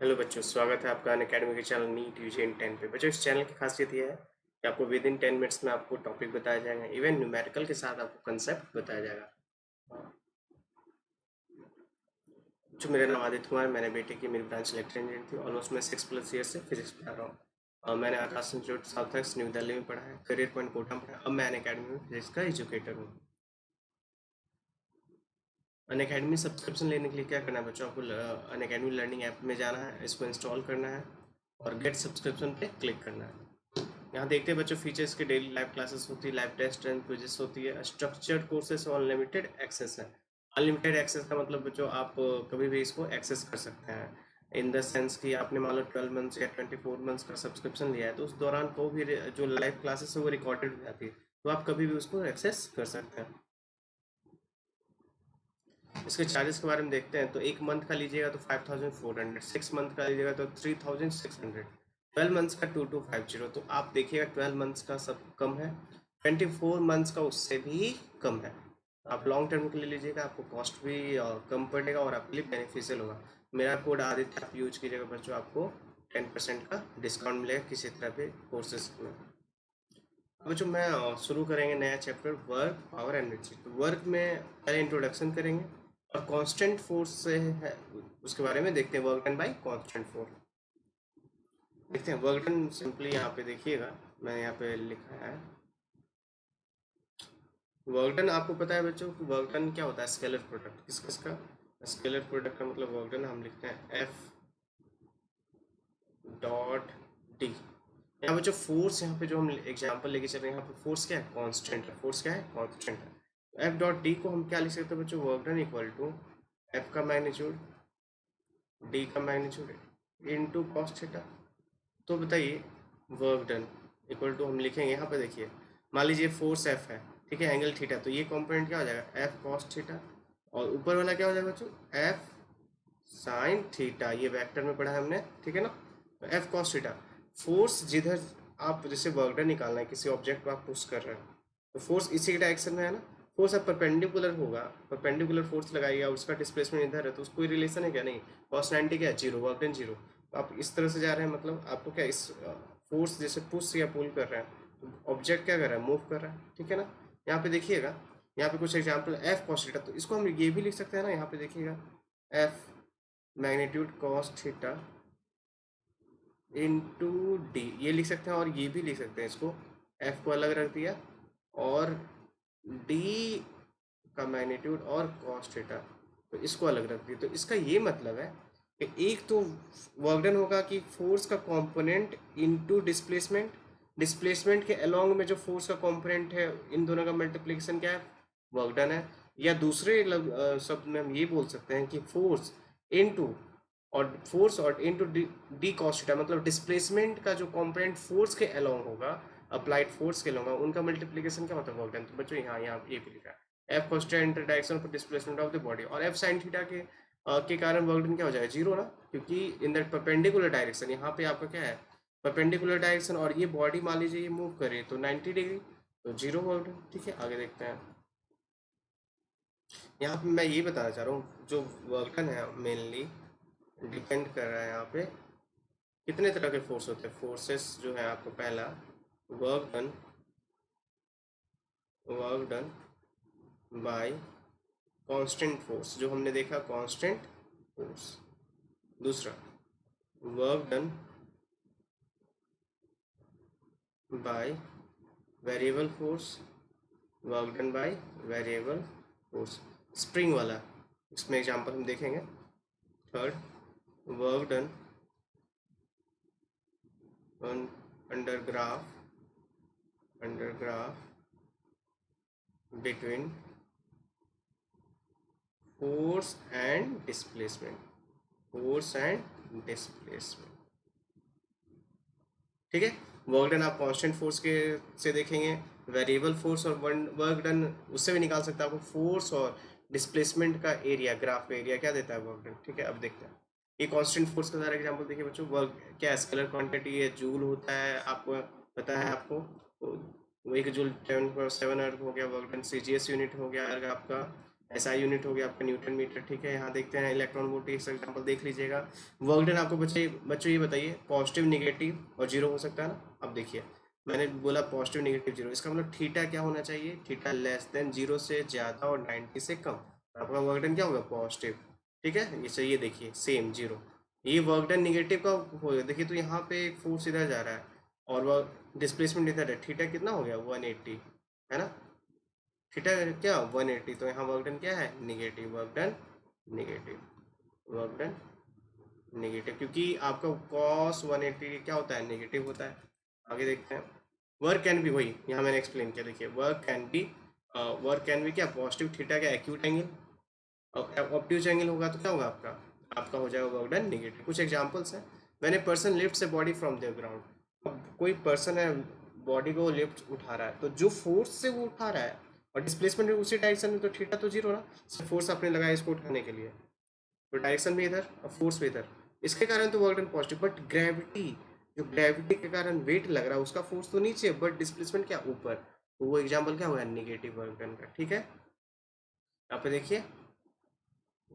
Hello बच्चों, स्वागत है आपका अनअकैडमी के चैनल नीट यूजी 10 पे। बच्चों, इस चैनल की खासियत ये है कि आपको विद इन 10 मिनट्स में आपको टॉपिक बताया जाएगा, इवन न्यूमेरिकल के साथ आपको कंसेप्ट बताया जाएगा। जो मेरा नाम आदित्य कुमार, मैंने बेटे की मेरी ब्रांच इलेक्ट्रिकल इंजीनियरिंग थी। ऑलमोस्ट मैं 6+ ईयर से फिजिक्स पढ़ा रहा हूँ। मैंने Aakash institute south ex new Delhi में पढ़ा है, करियर पॉइंट कोटा में पढ़ा है। अब मैं अनअकैडमी में फिजिक्स का एजुकेटर हूँ। अनअकैडमी सब्सक्रिप्शन लेने के लिए क्या करना है बच्चों, आपको अनअकैडमी लर्निंग ऐप में जाना है, इसको इंस्टॉल करना है और गेट सब्सक्रिप्शन पे क्लिक करना है। यहाँ देखते हैं बच्चों, फीचर्स के डेली लाइव क्लासेस होती है, लाइव टेस्ट एंड क्विजेस होती है, स्ट्रक्चर्ड कोर्सेस और अनलिमिटेड एक्सेस है। अनलिमिटेड एक्सेस का मतलब बच्चों, आप कभी भी इसको एक्सेस कर सकते हैं। इन द सेंस कि आपने मान लो 12 मंथ्स या 24 मंथ्स का सब्सक्रिप्शन लिया है, तो उस दौरान को भी जो लाइव क्लासेस है वो रिकॉर्डेड हो जाती है, तो आप कभी भी उसको एक्सेस कर सकते हैं। इसके चार्जेस के बारे में देखते हैं तो एक मंथ का लीजिएगा तो 5400, 6 मंथ का लीजिएगा तो 3600, 12 मंथ्स का 2250। तो आप देखिएगा 12 मंथ्स का सब कम है, 24 मंथ्स का उससे भी कम है। आप लॉन्ग टर्म के लिए लीजिएगा, आपको कॉस्ट भी कम पड़ेगा और आपके लिए बेनिफिशियल होगा। मेरा कोड आदित्य आप यूज कीजिएगा बच्चों, आपको 10% का डिस्काउंट मिलेगा किसी तरह पे कोर्सेज में। अब बच्चों मैं शुरू करेंगे नया चैप्टर, वर्क पावर एनर्जी। तो वर्क में पहले इंट्रोडक्शन करेंगे और कांस्टेंट फोर्स से है उसके बारे में देखते हैं, work done by constant force. देखते हैं वर्क डन, सिंपली यहाँ पे देखिएगा, मैंने यहाँ पे लिखा है वर्क डन। आपको पता है बच्चों कि वर्क डन क्या होता है, स्केलर प्रोडक्ट। किस किस का स्केलर प्रोडक्ट का मतलब वर्क डन हम लिखते हैं एफ डॉट डी। यहाँ बच्चों फोर्स, यहाँ पे जो हम एग्जांपल लेके चल रहे हैं, यहाँ पे फोर्स क्या है, कांस्टेंट है। फोर्स क्या है, कांस्टेंट है। एफ डॉट डी को हम क्या लिख सकते हैं बच्चों, work done equal to F का मैग्नीट्यूड, डी का मैग्नीट्यूड इनटू कॉस थीटा। तो बताइए वर्क डन इक्वल टू हम लिखेंगे, यहाँ पे देखिए, मान लीजिए फोर्स एफ है, ठीक है, एंगल थीटा, तो ये कंपोनेंट क्या हो जाएगा, एफ कॉस थीटा। और ऊपर वाला क्या हो जाएगा बच्चों, एफ साइन थीटा। ये वेक्टर में पढ़ा है हमने, ठीक है ना। तो एफ कॉस थीटा, फोर्स जिधर आप जैसे वर्क डन निकालना है, किसी ऑब्जेक्ट को आप पुश कर रहे हैं, तो फोर्स इसी के डायरेक्शन में है ना। फोर्स अब परपेंडिकुलर होगा, परपेंडिकुलर फोर्स लगाइएगा, उसका डिस्प्लेसमेंट इधर है, तो उसको कोई रिलेशन है क्या, नहीं। कॉस 90 क्या है, जीरो, वर्क डन जीरो। तो आप इस तरह से जा रहे हैं, मतलब आपको क्या, इस फोर्स जैसे पुश या पुल कर रहे हैं, तो ऑब्जेक्ट क्या कर रहा है, मूव कर रहा है, ठीक है ना। यहाँ पे देखिएगा, यहाँ पे कुछ एग्जाम्पल, एफ कॉस थीटा, तो इसको हम ये भी लिख सकते हैं ना, यहाँ पे देखिएगा, F magnitude cos theta into D, ये लिख सकते हैं। और ये भी लिख सकते हैं, इसको एफ को अलग रख दिया और डी का मैग्नीट्यूड और कॉस थीटा, तो इसको अलग रख दिया। तो इसका ये मतलब है कि एक तो वर्क डन होगा कि फोर्स का कंपोनेंट इनटू डिस्प्लेसमेंट, डिस्प्लेसमेंट के अलोंग में जो फोर्स का कंपोनेंट है, इन दोनों का मल्टीप्लिकेशन क्या है, वर्क डन है। या दूसरे शब्द में हम ये बोल सकते हैं कि फोर्स इनटू, और फोर्स और इनटू डी कॉस थीटा, मतलब डिस्प्लेसमेंट का जो कंपोनेंट फोर्स के अलोंग होगा, अप्लाइड फोर्स के अलोंग, उनका मल्टीप्लिकेशन क्या मतलब वर्क डन। तो बच्चों यहाँ ये भी लिखा है, F constant direction of displacement of the body, और एफ साइन थीटा के कारण वर्क डन क्या हो जाएगा, जीरो ना, क्योंकि इन दैट परपेंडिकुलर डायरेक्शन, यहाँ पे आपका क्या है, परपेंडिकुलर डायरेक्शन, और ये बॉडी मान लीजिए ये मूव करे तो 90 डिग्री, तो जीरो वर्क डन। ठीक है, आगे देखते हैं। यहाँ पे मैं ये बताना चाह रहा हूँ, जो वर्क डन है मेनली डिपेंड कर रहा है यहाँ पे कितने तरह के फोर्स होते हैं। फोर्सेस जो है आपको, पहला work done, work done by constant force, जो हमने देखा कांस्टेंट फोर्स। दूसरा work done by variable force, work done by variable force, spring वाला, इसमें एग्जांपल हम देखेंगे। Third work done under graph, under graph between force and displacement, force and displacement. ठीक है, वर्क डन आप कांस्टेंट फोर्स के से देखेंगे, वेरिएबल फोर्स और वर्क डन उससे भी निकाल सकते हैं। आपको फोर्स और डिस्प्लेसमेंट का एरिया, ग्राफ का एरिया क्या देता है वर्क डन। ठीक है, अब देखते हैं ये कांस्टेंट फोर्स का सारा एग्जांपल देखिए बच्चों। वर्क क्या, स्केलर क्वांटिटी है, जूल होता है, आपको पता है आपको। तो वो एक जूल 10 7 अर्ग हो गया, वर्क डन सीजीएस यूनिट हो गया अर्ग आपका, SI यूनिट हो गया आपका न्यूटन मीटर, ठीक है। यहाँ देखते हैं इलेक्ट्रॉन वोल्ट, एक एग्जाम्पल देख लीजिएगा। वर्क डन आपको बच्चों ये बताइए पॉजिटिव निगेटिव और जीरो हो सकता है ना। अब देखिए मैंने बोला पॉजिटिव निगेटिव जीरो, इसका मतलब थीटा क्या होना चाहिए, थीटा लेस देन जीरो से ज़्यादा और 90 से कम, आपका वर्क डन क्या होगा पॉजिटिव, ठीक है। ये देखिए सेम जीरो, ये वर्क डन निगेटिव का होगा। देखिए तो यहाँ पे एक फोर्स इधर जा रहा है और वह डिस्प्लेसमेंट इधर है, थीटा कितना हो गया 180, है ना। थीटा क्या 180, तो यहाँ वर्क डन क्या है negative, work done negative, work done negative, क्योंकि आपका कॉस 180 क्या होता है नेगेटिव होता है। आगे देखते हैं वर्क कैन बी, वही यहाँ मैंने एक्सप्लेन किया। देखिए वर्क कैन बी क्या पॉजिटिव, थीटा क्या एक्यूट एंगल, और ऑब्ट्यूज एंगल होगा तो क्या होगा आपका, आपका हो जाएगा वर्क डन निगेटिव। कुछ एग्जांपल्स हैं, when a person lifts a body from the ground, अब कोई पर्सन है बॉडी को लिफ्ट उठा रहा है, तो जो फोर्स से वो उठा रहा है और डिस्प्लेसमेंट भी उसी डायरेक्शन में, तो थीटा तो जीरो ना, सिर्फ फोर्स आपने लगाया इसको उठाने के लिए, तो डायरेक्शन भी इधर और फोर्स भी इधर, इसके कारण तो work done positive. But gravity, जो ग्रेविटी के कारण वेट लग रहा है उसका फोर्स तो नीचे, बट डिस्प्लेसमेंट क्या ऊपर, तो वो एग्जाम्पल क्या हुआ निगेटिव वर्क डन का, ठीक है। यहाँ पे देखिए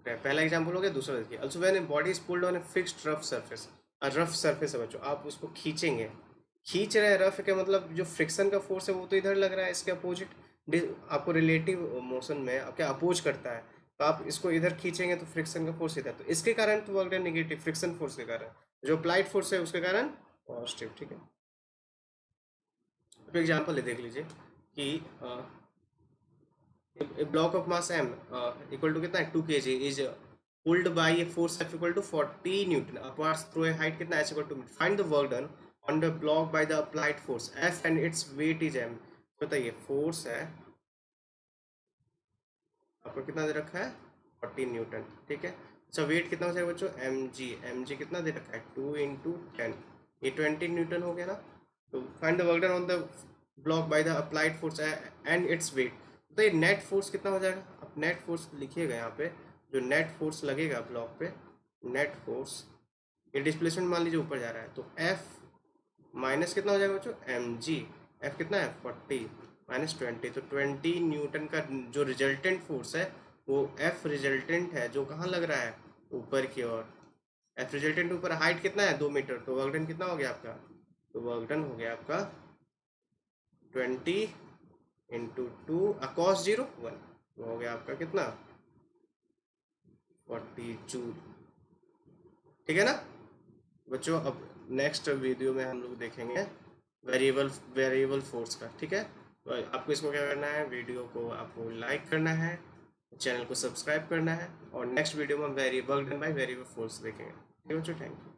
पहला एग्जांपल हो गया, दूसरा देखिए also when a body is pulled on a fixed rough surface, rough surface है बच्चों, आप उसको खींचेंगे, खींच रहे हैं, रफ का मतलब जो फ्रिक्शन का फोर्स है वो तो इधर लग रहा है, इसके अपोजिट आपको रिलेटिव मोशन में क्या अपोज करता है, तो आप इसको इधर खींचेंगे तो फ्रिक्शन का फोर्स इधर, तो इसके कारण तो work done negative, friction force के कारण, जो अप्लाइड फोर्स है उसके कारण पॉजिटिव, ठीक है। तो एग्जाम्पल देख लीजिए कि a block of mass m equal to कितना है 2 kg is pulled by a force F equal to 40 Newton upwards through a height कितना h equal to, find the work done on the block by the applied force F and its weight is m। बताइए force है आपको कितना दे रखा है 40 Newton, ठीक है। अच्छा वेट कितना हो जाएगा बच्चों mg कितना दे रखा है 2 इंटू 10, ये 20 न्यूटन हो गया ना। तो find the work done on the block by the applied force and its weight, तो ये नेट फोर्स कितना हो जाएगा, अब नेट फोर्स लिखिएगा यहाँ पे, जो नेट फोर्स लगेगा ब्लॉक पे, नेट फोर्स, ये डिस्प्लेसमेंट मान लीजिए ऊपर जा रहा है, तो F माइनस कितना हो जाएगा बच्चों mg, F कितना है 40 माइनस 20, तो 20 न्यूटन का जो रिजल्टेंट फोर्स है वो F रिजल्टेंट है जो कहाँ लग रहा है ऊपर की ओर, F रिजल्टेंट ऊपर, हाइट कितना है 2 मीटर, तो वर्क डन कितना हो गया आपका, तो वर्क डन हो गया आपका 20 इंटू 2 कॉस 0 1, तो हो गया आपका कितना 40 जूल, ठीक है ना बच्चों। अब नेक्स्ट वीडियो में हम लोग देखेंगे वेरिएबल फोर्स का, ठीक है। तो आपको इसको क्या करना है, वीडियो को आपको लाइक करना है, चैनल को सब्सक्राइब करना है, और नेक्स्ट वीडियो में हम variable done by variable force देखेंगे, ठीक है बच्चों, थैंक यू।